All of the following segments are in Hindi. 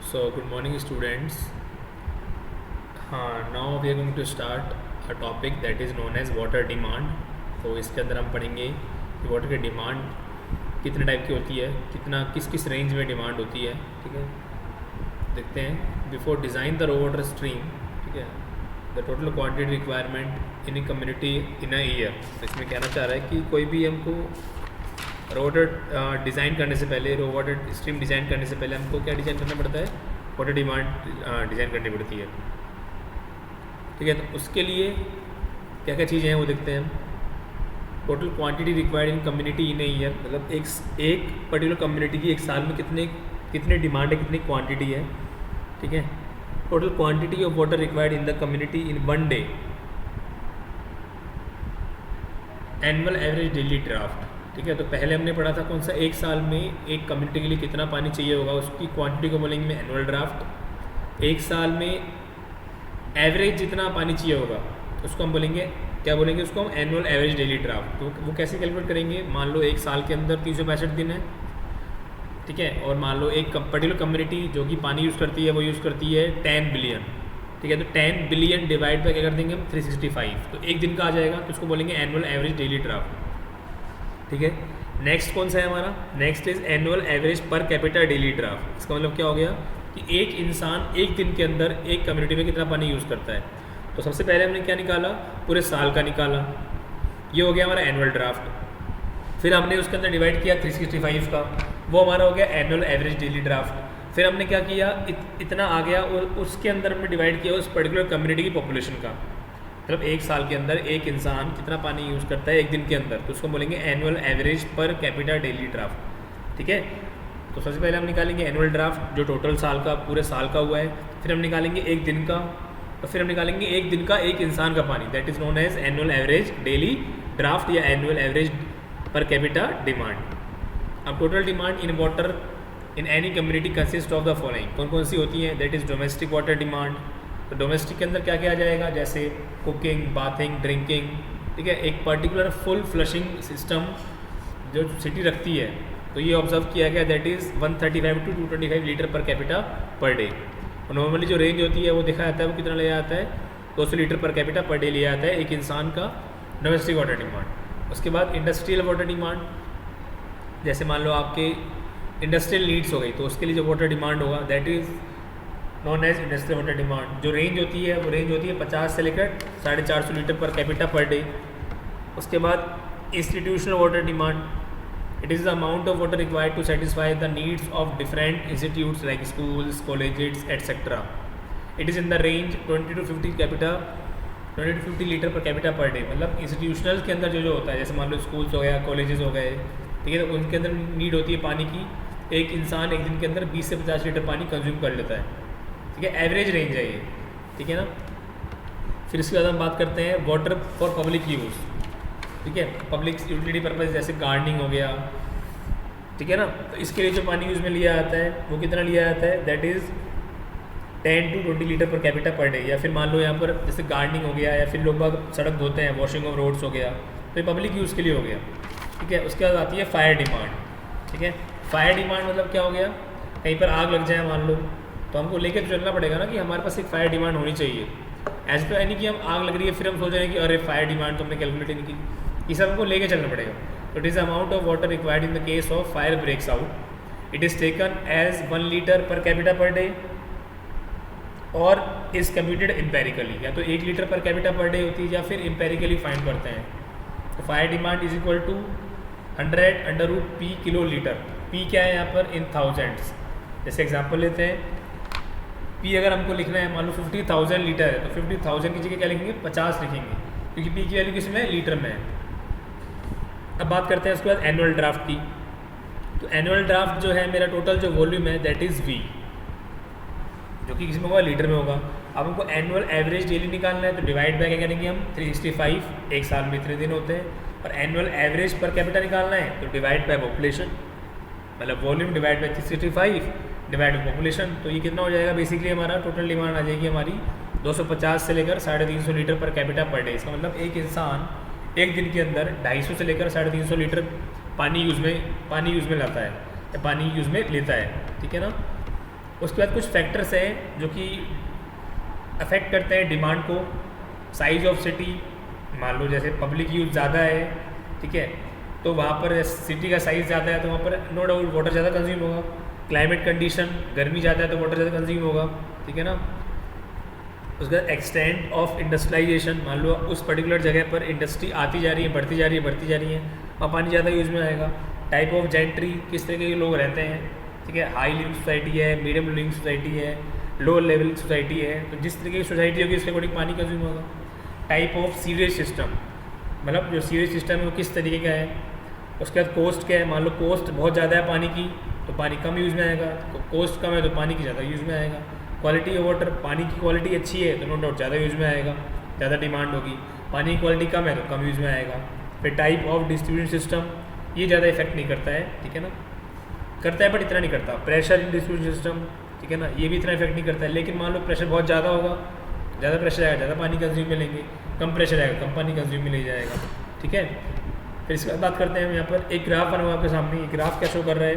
So, good morning, students. Now we are going to start a topic that is known as water demand. तो इसके अंदर हम पढ़ेंगे कि वाटर की डिमांड कितने टाइप की होती है, कितना किस किस रेंज में डिमांड होती है। ठीक है, देखते हैं। Before design the raw water stream, ठीक है, the total quantity requirement in a community in a year. तो इसमें कहना चाह रहा है कि कोई भी हमको रो वाटर डिज़ाइन करने से पहले, रो वाटर स्ट्रीम डिज़ाइन करने से पहले हमको क्या डिज़ाइन करना पड़ता है? वाटर डिमांड डिज़ाइन करनी पड़ती है। ठीक है, तो उसके लिए क्या क्या चीज़ें हैं वो देखते हैं हम। Total quantity required in community in a year, मतलब एक पर्टिकुलर कम्युनिटी की एक साल में कितने डिमांड है, कितनी क्वांटिटी है। ठीक है, total quantity of water required in the community in one day, annual average daily draft. ठीक है, तो पहले हमने पढ़ा था कौन सा, एक साल में एक कम्युनिटी के लिए कितना पानी चाहिए होगा, उसकी क्वांटिटी को बोलेंगे एनुअल ड्राफ्ट। एक साल में एवरेज जितना पानी चाहिए होगा उसको हम बोलेंगे, क्या बोलेंगे उसको हम, एनुअल एवरेज डेली ड्राफ्ट। तो वो कैसे कैलकुलेट करेंगे? मान लो एक साल के अंदर 365 दिन है, ठीक है, और मान लो एक पर्टिकुलर कम्युनिटी जो कि पानी यूज़ करती है वो यूज़ करती है 10 बिलियन। ठीक है, तो 10 बिलियन डिवाइड बाय क्या कर देंगे हम, 365, तो एक दिन का आ जाएगा, तो उसको बोलेंगे एनुअल एवरेज डेली ड्राफ्ट। ठीक है, नेक्स्ट कौन सा है हमारा? Next is annual average per capita daily draft. इसका मतलब क्या हो गया कि एक इंसान एक दिन के अंदर एक कम्युनिटी में कितना पानी यूज़ करता है। तो सबसे पहले हमने क्या निकाला, पूरे साल का निकाला, ये हो गया हमारा एनुअल ड्राफ्ट। फिर हमने उसके अंदर डिवाइड किया 365 का, वो हमारा हो गया एनुअल एवरेज डेली ड्राफ्ट। फिर हमने क्या किया, इतना आ गया और उसके अंदर हमने डिवाइड किया उस पर्टिकुलर कम्युनिटी की पॉपुलेशन का, मतलब एक साल के अंदर एक इंसान कितना पानी यूज़ करता है एक दिन के अंदर, तो उसको बोलेंगे annual average per capita daily draft. ठीक है, तो सबसे पहले हम निकालेंगे एनुअल ड्राफ्ट जो टोटल साल का, पूरे साल का हुआ है। फिर हम निकालेंगे एक दिन का, और फिर हम निकालेंगे एक दिन का एक इंसान का पानी, that is known as annual average daily draft या annual average per capita demand. अब total demand in water in any community consist of the following, कौन कौन सी होती हैं? That is domestic water demand. तो डोमेस्टिक के अंदर क्या क्या आ जाएगा, जैसे कुकिंग, बाथिंग, ड्रिंकिंग। ठीक है, एक पर्टिकुलर फुल फ्लशिंग सिस्टम जो सिटी रखती है, तो ये ऑब्जर्व किया गया, that is 135 to 225 litre per capita per day. और नॉर्मली जो रेंज होती है वो देखा जाता है वो कितना ले आता है, 200 litre per capita per day लिया जाता है एक इंसान का डोमेस्टिक वाटर डिमांड। उसके बाद इंडस्ट्रियल वाटर डिमांड, जैसे मान लो आपके इंडस्ट्रियल नीड्स हो गई, तो उसके लिए जो वाटर डिमांड होगा that is known as industrial water demand. जो रेंज होती है वो रेंज होती है 50 से लेकर 450 litre per capita per day. उसके बाद institutional water demand, it is the amount of water required to satisfy the needs of different institutes like schools, colleges etcetera. It is in the range 20 to 50 litre per capita per day. मतलब इंस्टीट्यूशनल के अंदर जो होता है, जैसे मान लो स्कूल्स हो गया, कॉलेजेस हो गए, ठीक है, तो उनके अंदर नीड होती है पानी की, एक इंसान एक दिन के अंदर 20 से 50 लीटर पानी कंज्यूम कर लेता है। ठीक है, एवरेज रेंज है ये, ठीक है ना। फिर इसके बाद हम बात करते हैं वाटर फॉर पब्लिक यूज़। ठीक है, पब्लिक यूटिलिटी पर्पज़, जैसे गार्डनिंग हो गया, ठीक है ना, तो इसके लिए जो पानी यूज़ में लिया जाता है वो कितना लिया जाता है, that is 10 to 20 litre per capita per day. या फिर मान लो यहाँ पर जैसे गार्डनिंग हो गया, या फिर लोग बाग सड़क धोते हैं, वॉशिंग ऑफ रोड्स हो गया, तो ये पब्लिक यूज़ के लिए हो गया। ठीक है, उसके बाद आती है फायर डिमांड। ठीक है, फायर डिमांड मतलब क्या हो गया, कहीं पर आग लग जाए मान लो, तो हमको लेके तो चलना पड़ेगा ना कि हमारे पास एक फायर डिमांड होनी चाहिए। ऐसे तो है नहीं कि हम आग लग रही है फिर हम सोच रहे हैं कि अरे फायर डिमांड तो हमने कैलकुलेट नहीं की, ये सब हमको लेके चलना पड़ेगा। तो it is amount of water required in the case of fire breaks out, it is taken as 1 litre per capita per day और इज़ कंप्यूटेड एम्पेरिकली। या तो 1 litre per capita per day होती है या फिर एम्पेरिकली फाइंड करते हैं। तो fire demand is equal to 100√P kilo litre. P क्या है यहाँ पर, इन थाउजेंड्स। जैसे एग्जाम्पल लेते हैं, पी अगर हमको लिखना है, मान लो 50,000 लीटर है, तो 50,000 की जगह क्या लिखेंगे, 50 लिखेंगे, क्योंकि पी की वैल्यू किसमें है, लीटर में है। अब बात करते हैं उसके बाद एनुअल ड्राफ्ट की। तो एनुअल ड्राफ्ट जो है, मेरा टोटल जो वॉल्यूम है दैट इज़ V, जो कि किस में होगा, लीटर में होगा। अब हमको एनुअल एवरेज डेली निकालना है, तो डिवाइड बाय क्या करेंगे हम, 365, एक साल में इतने दिन होते हैं। और एनुअल एवरेज पर कैपिटा निकालना है, तो डिवाइड बाय पॉपुलेशन, मतलब volume divide by 365 divide by population. तो ये कितना हो जाएगा, बेसिकली हमारा टोटल डिमांड आ जाएगी हमारी 250 से लेकर 350 litre per capita per day. इसका मतलब एक इंसान एक दिन के अंदर 250 से लेकर 350 लीटर पानी यूज़ में लाता है, या पानी यूज़ में लेता है। ठीक है ना। उसके बाद कुछ फैक्टर्स हैं जो कि अफेक्ट करते हैं डिमांड को। साइज ऑफ सिटी, मान लो जैसे पब्लिक यूज ज़्यादा है, ठीक है, तो वहाँ पर सिटी का साइज़ ज़्यादा है तो वहाँ पर नो डाउट वाटर ज़्यादा कंज्यूम होगा। क्लाइमेट कंडीशन, गर्मी ज़्यादा है तो वाटर ज़्यादा कंज्यूम होगा, ठीक है ना। उसके बाद एक्सटेंट ऑफ इंडस्ट्रियलाइजेशन, मान लो उस पर्टिकुलर जगह पर इंडस्ट्री आती जा रही है, बढ़ती जा रही है, बढ़ती जा रही है, वहाँ पानी ज़्यादा यूज़ में आएगा। टाइप ऑफ जेंट्री, किस तरीके के लोग रहते हैं, ठीक है, हाई लिविंग सोसाइटी है, मीडियम लिविंग सोसाइटी है, लो लेवल सोसाइटी है, तो जिस तरीके की सोसाइटी होगी उसके अकॉर्डिंग पानी कंज्यूम होगा। टाइप ऑफ सीवरेज सिस्टम, मतलब जो सीवरेज सिस्टम है वो किस तरीके का है। उसके बाद कोस्ट क्या है, मान लो कोस्ट बहुत ज़्यादा है पानी की तो पानी कम यूज़ में आएगा, कोस्ट कम है तो पानी की ज़्यादा यूज़ में आएगा। क्वालिटी ऑफ वाटर, पानी की क्वालिटी अच्छी है तो नो डाउट ज़्यादा यूज़ में आएगा, ज़्यादा डिमांड होगी। पानी की क्वालिटी कम है तो कम यूज़ में आएगा। फिर टाइप ऑफ डिस्ट्रीब्यूशन सिस्टम, ये ज़्यादा इफेक्ट नहीं करता है, ठीक है ना, करता है बट इतना नहीं करता। प्रेशर इन डिस्ट्रीब्यूशन सिस्टम, ठीक है ना, ये भी इतना इफेक्ट नहीं करता है। लेकिन मान लो प्रेशर बहुत ज़्यादा होगा, ज़्यादा प्रेशर आएगा ज़्यादा पानी कंज्यूम में लेंगे, कम प्रेशर आएगा कम पानी कंज्यूम में ले जाएगा, ठीक है। फिर इसके बाद बात करते हैं हम यहाँ पर एक ग्राफ बना हुआ आपके सामने। ये ग्राफ क्या शो कर रहा है,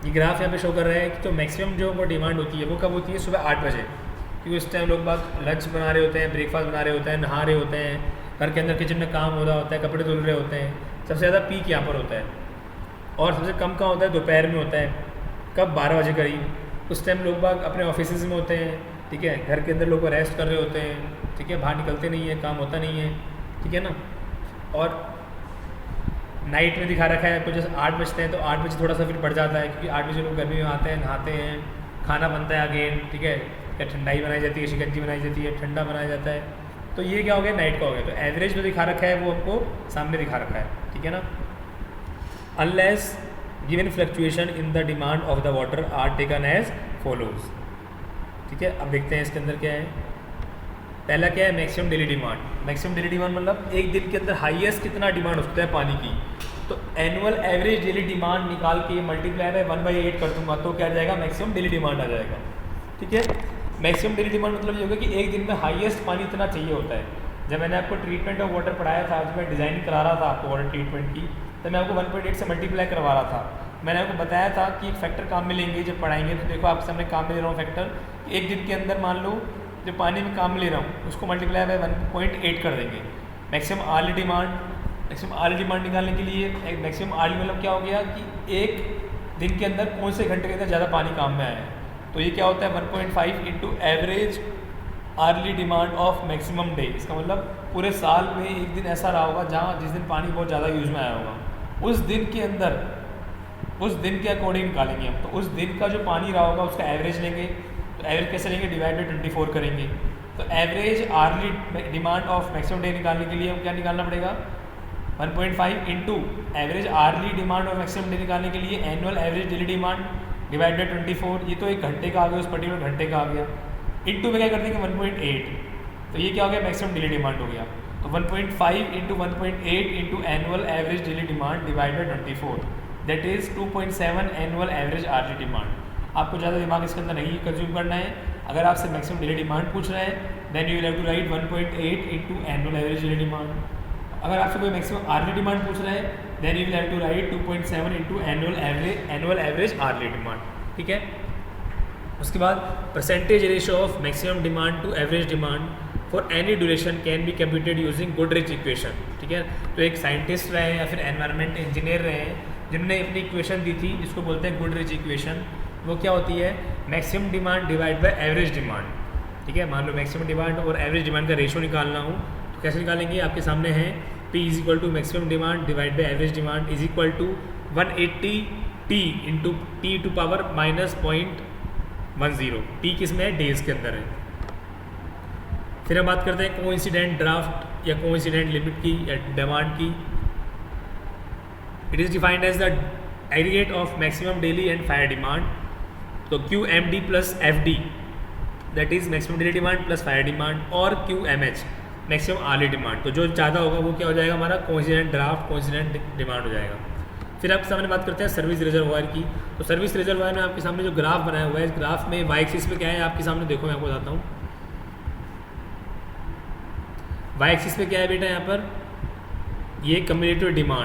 ये ग्राफ यहाँ पे शो कर रहा है कि तो मैक्सिमम जो वो डिमांड होती है वो कब होती है, सुबह 8 बजे, क्योंकि उस टाइम लोग बाग लंच बना रहे होते हैं, ब्रेकफास्ट बना रहे होते हैं, नहा रहे होते हैं, घर के अंदर किचन में काम हो रहा होता है, कपड़े धुल रहे होते हैं। सबसे ज़्यादा पीक यहाँ पर होता है। और सबसे कम कहाँ होता है, दोपहर में होता है, कब, 12 बजे करीब। उस टाइम लोग बाग अपने ऑफिस में होते हैं, ठीक है, घर के अंदर लोग रेस्ट कर रहे होते हैं, ठीक है, बाहर निकलते नहीं है, काम होता नहीं है, ठीक है ना। और नाइट में दिखा रखा है तो जैसे 8 बजते हैं तो 8 बजे थोड़ा सा फिर बढ़ जाता है, क्योंकि 8 बजे लोग गर्मी में आते हैं, नहाते हैं, खाना बनता है अगेन, ठीक है, या ठंडाई बनाई जाती है, शिकंजी बनाई जाती है, ठंडा बनाया जाता है। तो ये क्या हो गया, नाइट का हो गया। तो एवरेज जो दिखा रखा है वो आपको सामने दिखा रखा है, ठीक है ना। Unless given fluctuation in the demand of the water are taken as follows, ठीक है। अब देखते हैं इसके अंदर क्या है। पहला क्या है, maximum daily demand. Maximum daily demand मतलब एक दिन के अंदर हाईएस्ट कितना डिमांड हो सकता है पानी की। तो एनुअल एवरेज डेली डिमांड निकाल के मल्टीप्लाई बाय 1/8 कर दूंगा तो क्या आ जाएगा, मैक्सिमम डेली डिमांड आ जाएगा, ठीक है। मैक्सिमम डेली डिमांड मतलब ये होगा कि एक दिन में हाईएस्ट पानी इतना चाहिए होता है। जब मैंने आपको ट्रीटमेंट ऑफ वाटर पढ़ाया था, जब मैं डिज़ाइनिंग करा रहा था आपको वाटर ट्रीटमेंट की, तो मैं आपको 1/8 से मल्टीप्लाई करवा रहा था। मैंने आपको बताया था कि एक फैक्टर काम में लेंगे जब पढ़ाएंगे, तो देखो आपके सामने काम में ले रहा हूँ फैक्टर। एक दिन के अंदर मान लो जो पानी में काम ले रहा हूँ उसको मल्टीप्लाई बाय 1.8 कर देंगे। Maximum hourly demand, maximum hourly demand निकालने के लिए मैक्सिमम आर्ली मतलब क्या हो गया कि एक दिन के अंदर कौन से घंटे के अंदर ज़्यादा पानी काम में आया है। तो ये क्या होता है 1.5 into average hourly demand of maximum day. इसका मतलब पूरे साल में एक दिन ऐसा रहा होगा जहाँ जिस दिन पानी बहुत ज़्यादा यूज़ में आया होगा, उस दिन के अंदर उस दिन के अकॉर्डिंग निकालेंगे हम। तो उस दिन का जो पानी रहा होगा उसका एवरेज लेंगे। तो एवरेज कैसे लेंगे, डिवाइड बाई 24 करेंगे। तो average hourly demand of maximum day निकालने के लिए हम क्या निकालना पड़ेगा, 1.5 into average hourly demand of maximum day निकालने के लिए annual average daily demand divide by 24। ये तो एक घंटे का आ गया, उस पर्टिकुलर घंटे का आ गया। इंटू में क्या कर देंगे 1.8, तो ये क्या हो गया, मैक्सिमम डेली डिमांड हो गया। तो 1.5 into 1.8 into annual average daily demand divide by 24, that is 2.7 annual average hourly demand. आपको ज़्यादा दिमाग इसके अंदर नहीं कंज्यूम करना है। अगर आपसे मैक्सिमम डेली डिमांड पूछ रहे हैं then you will have to write 1.8 into annual average daily demand. अगर आपसे कोई मैक्सिमम आर्ली डिमांड पूछ रहे हैं then you will have to write 2.7 into annual average hourly demand, ठीक है। उसके बाद percentage ratio of maximum demand to average demand for any duration can be computed using Goodrich equation, ठीक है। तो एक साइंटिस्ट रहे या फिर एनवायरनमेंट इंजीनियर रहे हैं जिनने अपनी इक्वेशन दी थी जिसको बोलते हैं गुडरिच इक्वेशन। वो क्या होती है, maximum demand divide by average demand, ठीक है। मान लो मैक्सिमम डिमांड और एवरेज डिमांड का रेशियो निकालना हो तो कैसे निकालेंगे, आपके सामने है P is equal to maximum demand divide by average demand is equal to 180 T into T to power -0.10। T किस में है, डेज के अंदर है। फिर हम बात करते हैं कोइंसिडेंट ड्राफ्ट या कोइंसिडेंट लिमिट की या डिमांड की। It is defined as the aggregate of maximum daily and fire demand. तो QMD plus FD that is maximum daily demand plus fire demand, और QMH मैक्सिमम आर्ली डिमांड। तो जो ज़्यादा होगा वो क्या हो जाएगा, हमारा कोइंसिडेंट ड्राफ्ट कोइंसिडेंट डिमांड हो जाएगा। फिर आपके सामने बात करते हैं सर्विस रिजर्वायर की। तो सर्विस रिजर्वायर में आपके सामने जो ग्राफ बनाया हुआ है, इस ग्राफ में वाई एक्सिस पे क्या है आपके सामने, देखो मैं आपको बताता हूँ। वाई एक्सिस पे क्या है बेटा, यहाँ पर ये कम्युलेटिव डिमांड